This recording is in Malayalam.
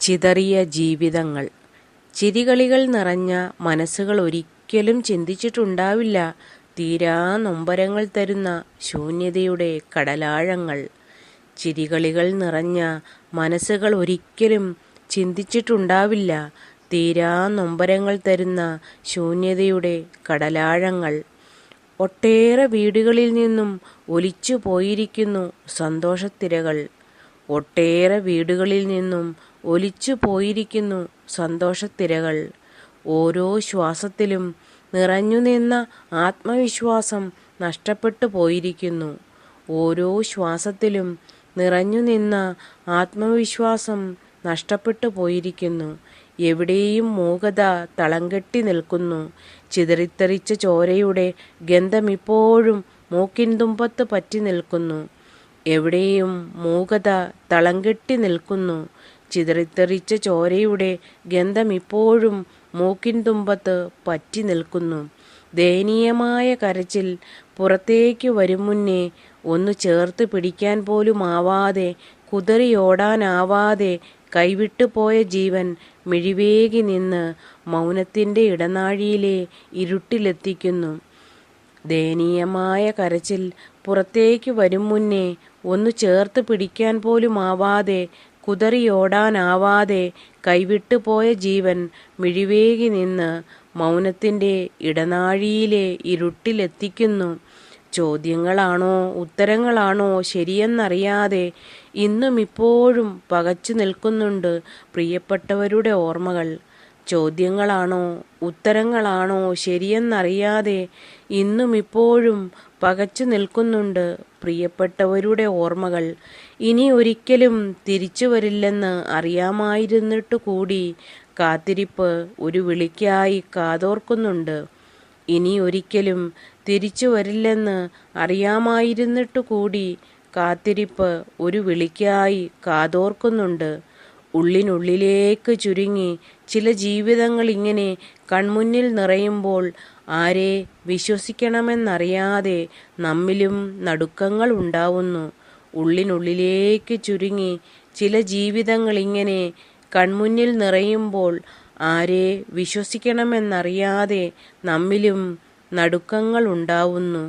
ചിതറിയ ജീവിതങ്ങൾ. ചിരികളികൾ നിറഞ്ഞ മനസ്സുകൾ ഒരിക്കലും ചിന്തിച്ചിട്ടുണ്ടാവില്ല തീരാ നൊമ്പരങ്ങൾ തരുന്ന ശൂന്യതയുടെ കടലാഴങ്ങൾ. ചിരികളികൾ നിറഞ്ഞ മനസ്സുകൾ ഒരിക്കലും ചിന്തിച്ചിട്ടുണ്ടാവില്ല തീരാ നൊമ്പരങ്ങൾ തരുന്ന ശൂന്യതയുടെ കടലാഴങ്ങൾ. ഒട്ടേറെ വീടുകളിൽ നിന്നും ഒലിച്ചു പോയിരിക്കുന്നു സന്തോഷത്തിരകൾ. ഒട്ടേറെ വീടുകളിൽ നിന്നും ഒലിച്ചു പോയിരിക്കുന്നു സന്തോഷത്തിരകൾ. ഓരോ ശ്വാസത്തിലും നിറഞ്ഞു നിന്ന ആത്മവിശ്വാസം നഷ്ടപ്പെട്ടു പോയിരിക്കുന്നു. ഓരോ ശ്വാസത്തിലും നിറഞ്ഞു നിന്ന ആത്മവിശ്വാസം നഷ്ടപ്പെട്ടു പോയിരിക്കുന്നു. എവിടെയും മൂകത തളംകെട്ടി നിൽക്കുന്നു. ചിതറിത്തെറിച്ച ചോരയുടെ ഗന്ധമിപ്പോഴും മൂക്കിൻ തുമ്പത്ത് പറ്റി നിൽക്കുന്നു. എവിടെയും മൂകത തളംകെട്ടി നിൽക്കുന്നു. ചിതറിത്തെറിച്ച ചോരയുടെ ഗന്ധമിപ്പോഴും മൂക്കിൻ തുമ്പത്ത് പറ്റി നിൽക്കുന്നു. ദയനീയമായ കരച്ചിൽ പുറത്തേക്ക് വരും മുന്നേ ഒന്ന് ചേർത്ത് പിടിക്കാൻ പോലുമാവാതെ, കുതറിയോടാനാവാതെ കൈവിട്ടു പോയ ജീവൻ മിഴിവേകി നിന്ന് മൗനത്തിൻ്റെ ഇടനാഴിയിലെ ഇരുട്ടിലെത്തിക്കുന്നു. ദയനീയമായ കരച്ചിൽ പുറത്തേക്ക് വരും മുന്നേ ഒന്ന് ചേർത്ത് പിടിക്കാൻ പോലുമാവാതെ, കുതറിയോടാനാവാതെ കൈവിട്ടു പോയ ജീവൻ മിഴിവേകി നിന്ന് മൗനത്തിൻ്റെ ഇടനാഴിയിലെ ഇരുട്ടിലെത്തിക്കുന്നു. ചോദ്യങ്ങളാണോ ഉത്തരങ്ങളാണോ ശരിയെന്നറിയാതെ ഇന്നും ഇപ്പോഴും പകച്ചു നിൽക്കുന്നുണ്ട് പ്രിയപ്പെട്ടവരുടെ ഓർമ്മകൾ. ചോദ്യങ്ങളാണോ ഉത്തരങ്ങളാണോ ശരിയെന്നറിയാതെ ഇന്നും ഇപ്പോഴും പകച്ചു നിൽക്കുന്നുണ്ട് പ്രിയപ്പെട്ടവരുടെ ഓർമ്മകൾ. ഇനി ഒരിക്കലും തിരിച്ചു വരില്ലെന്ന് അറിയാമായിരുന്നിട്ടു കൂടി കാത്തിരിപ്പ് ഒരു വിളിക്കായി കാതോർക്കുന്നുണ്ട്. ഇനി ഒരിക്കലും തിരിച്ചു വരില്ലെന്ന് അറിയാമായിരുന്നിട്ടു കൂടി കാത്തിരിപ്പ് ഒരു വിളിക്കായി കാതോർക്കുന്നുണ്ട്. ഉള്ളിനുള്ളിലേക്ക് ചുരുങ്ങി ചില ജീവിതങ്ങൾ ഇങ്ങനെ കൺമുന്നിൽ നിറയുമ്പോൾ ആരെ വിശ്വസിക്കണമെന്നറിയാതെ നമ്മിലും നടുക്കങ്ങൾ ഉണ്ടാവുന്നു. ഉള്ളിനുള്ളിലേക്ക് ചുരുങ്ങി ചില ജീവിതങ്ങൾ ഇങ്ങനെ കൺമുന്നിൽ നിറയുമ്പോൾ ആരെ വിശ്വസിക്കണമെന്നറിയാതെ നമ്മിലും നടുക്കങ്ങൾ ഉണ്ടാവുന്നു.